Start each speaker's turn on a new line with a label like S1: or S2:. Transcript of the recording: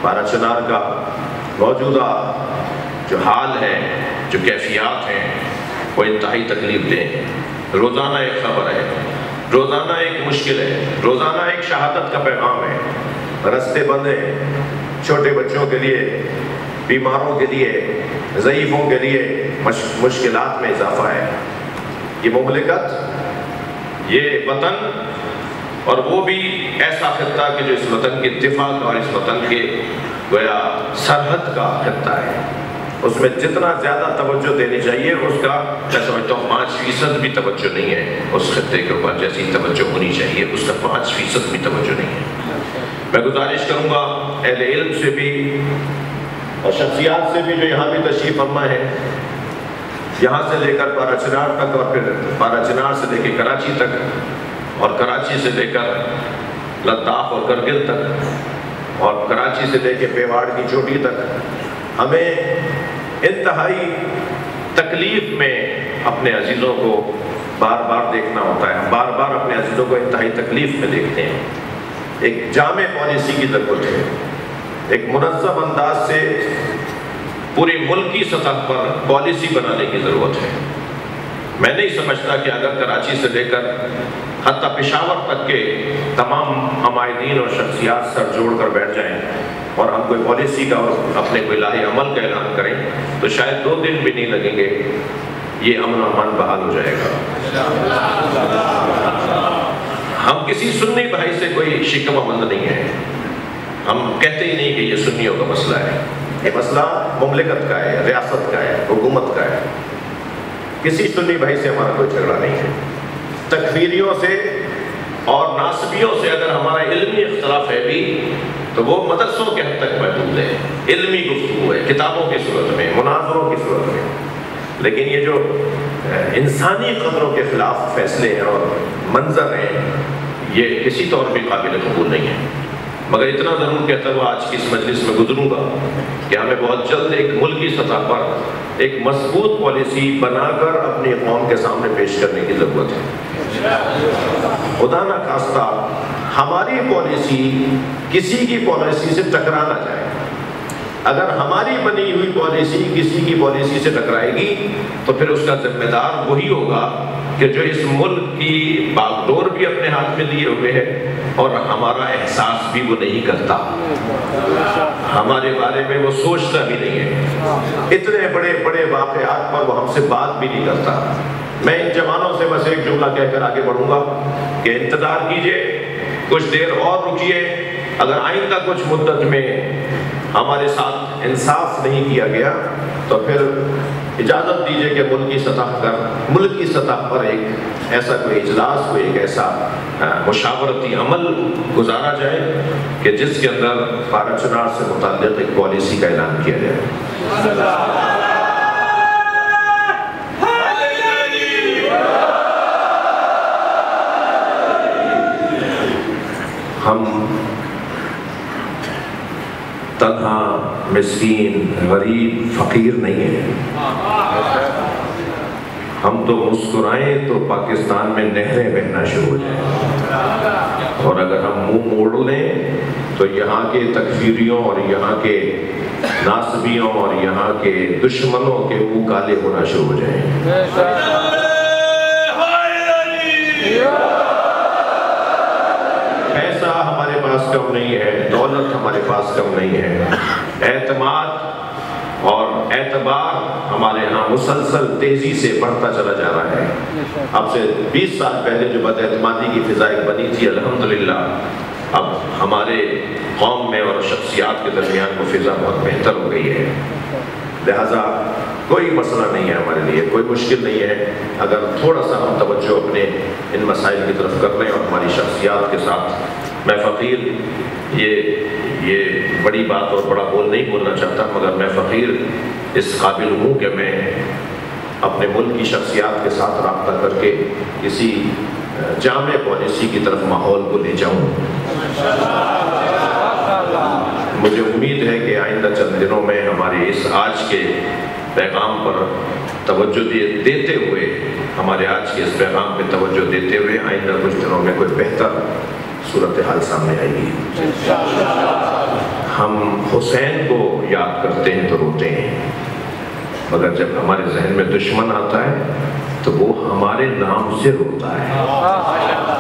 S1: پارا چنار کا موجودہ جو حال ہے، جو کیفیات ہیں، وہ انتہائی تکلیف دہ ہیں۔ روزانہ ایک خبر ہے، روزانہ ایک مشکل ہے، روزانہ ایک شہادت کا پیغام ہے۔ رستے بند ہیں، چھوٹے بچوں کے لیے، بیماروں کے لیے، ضعیفوں کے لیے مشکلات میں اضافہ ہے۔ یہ مملکت، یہ وطن، اور وہ بھی ایسا خطہ کہ جو اس وطن کے دفاع کا اور اس وطن کے گویا سرحد کا خطہ ہے، اس میں جتنا زیادہ توجہ دینی چاہیے اس کا میں سمجھتا ہوں 5% بھی توجہ نہیں ہے۔ اس خطے کے اوپر جیسی توجہ ہونی چاہیے اس کا 5% بھی توجہ نہیں ہے۔ میں گزارش کروں گا اہل علم سے بھی اور شخصیات سے بھی جو یہاں بھی تشریف فرما ہے، یہاں سے لے کر پارا چنار تک، اور پھر پارا چنار سے لے کے کراچی تک، اور کراچی سے لے کر لداخ اور کرگل تک، اور کراچی سے لے کے پیواڑ کی چوٹی تک، ہمیں انتہائی تکلیف میں اپنے عزیزوں کو بار بار دیکھنا ہوتا ہے۔ ہم بار بار اپنے عزیزوں کو انتہائی تکلیف میں دیکھتے ہیں۔ ایک جامع پالیسی کی ضرورت ہے، ایک منظم انداز سے پوری ملکی سطح پر پالیسی بنانے کی ضرورت ہے۔ میں نہیں سمجھتا کہ اگر کراچی سے لے کر حتیٰ پشاور تک کے تمام عمائدین اور شخصیات سر جوڑ کر بیٹھ جائیں اور ہم کوئی پالیسی کا اور اپنے کوئی الہی عمل کا اعلان کریں تو شاید 2 دن بھی نہیں لگیں گے، یہ امن و امان بحال ہو جائے گا۔ ہم کسی سنی بھائی سے کوئی شکوہ مند نہیں ہے، ہم کہتے ہی نہیں کہ یہ سنیوں کا مسئلہ ہے، یہ مسئلہ مملکت کا ہے، ریاست کا ہے، حکومت کا ہے۔ کسی سنی بھائی سے ہمارا کوئی جھگڑا نہیں ہے۔ تکفیریوں سے اور ناسبیوں سے اگر ہمارا علمی اختلاف ہے بھی تو وہ مدرسوں کے حد تک محدود ہے، علمی گفتگو ہے، کتابوں کی صورت میں، مناظروں کی صورت میں۔ لیکن یہ جو انسانی قدروں کے خلاف فیصلے ہیں اور منظر ہیں، یہ کسی طور بھی قابل قبول نہیں ہے۔ مگر اتنا ضرور کہتا ہوا آج کی اس مجلس میں گزروں گا کہ ہمیں بہت جلد ایک ملکی سطح پر ایک مضبوط پالیسی بنا کر اپنی قوم کے سامنے پیش کرنے کی ضرورت ہے۔ خدا نہ خواستہ ہماری پالیسی کسی کی پالیسی سے ٹکرا نہ جائے۔ اگر ہماری بنی ہوئی پالیسی کسی کی پالیسی سے ٹکرائے گی تو پھر اس کا ذمہ دار وہی ہوگا کہ جو اس ملک کی باغ ڈور بھی اپنے ہاتھ میں لیے ہوئے ہے اور ہمارا احساس بھی وہ نہیں کرتا، ہمارے بارے میں وہ سوچتا بھی نہیں ہے، اتنے بڑے بڑے واقعات پر وہ ہم سے بات بھی نہیں کرتا۔ میں ان جوانوں سے بس ایک جملہ کہہ کر آگے بڑھوں گا کہ انتظار کیجئے، کچھ دیر اور رکیے، اگر آئندہ کچھ مدت میں ہمارے ساتھ انصاف نہیں کیا گیا تو پھر اجازت دیجئے کہ ملکی سطح پر ایک ایسا کوئی اجلاس، کوئی ایک ایسا مشاورتی عمل گزارا جائے کہ جس کے اندر پارا چنار سے متعلق ایک پالیسی کا اعلان کیا جائے۔ ہم تنہا، مسکین، غریب، فقیر نہیں ہیں۔ ہم تو مسکرائیں تو پاکستان میں نہریں بہنا شروع ہو جائیں، اور اگر ہم منہ موڑ لیں تو یہاں کے تکفیریوں اور یہاں کے ناسبیوں اور یہاں کے دشمنوں کے منہ کالے ہونا شروع ہو جائیں۔ پیسہ ہمارے پاس کم نہیں ہے، دولت ہمارے پاس کم نہیں ہے، اعتماد اور اعتبار ہمارے ہاں مسلسل تیزی سے بڑھتا چلا جا رہا ہے۔ اب سے 20 سال پہلے جو بد اعتمادی کی فضا بنی تھی، الحمدللہ اب ہمارے قوم میں اور شخصیات کے درمیان وہ فضا بہت بہتر ہو گئی ہے۔ لہٰذا کوئی مسئلہ نہیں ہے ہمارے لیے، کوئی مشکل نہیں ہے اگر تھوڑا سا ہم توجہ اپنے ان مسائل کی طرف کر لیں اور ہماری شخصیات کے ساتھ۔ میں فقیر یہ بڑی بات اور بڑا بول نہیں بولنا چاہتا، مگر میں فقیر اس قابل ہوں کہ میں اپنے ملک کی شخصیات کے ساتھ رابطہ کر کے کسی جامع پالیسی کی طرف ماحول کو لے جاؤں۔ مجھے امید ہے کہ آئندہ چند دنوں میں ہمارے اس آج کے پیغام پر توجہ دیتے ہوئے، ہمارے آج کے اس پیغام پہ توجہ دیتے ہوئے آئندہ کچھ دنوں میں کوئی بہتر صورتحال سامنے آئے گی۔ ہم حسین کو یاد کرتے ہیں تو روتے ہیں، مگر جب ہمارے ذہن میں دشمن آتا ہے تو وہ ہمارے نام سے روتا ہے۔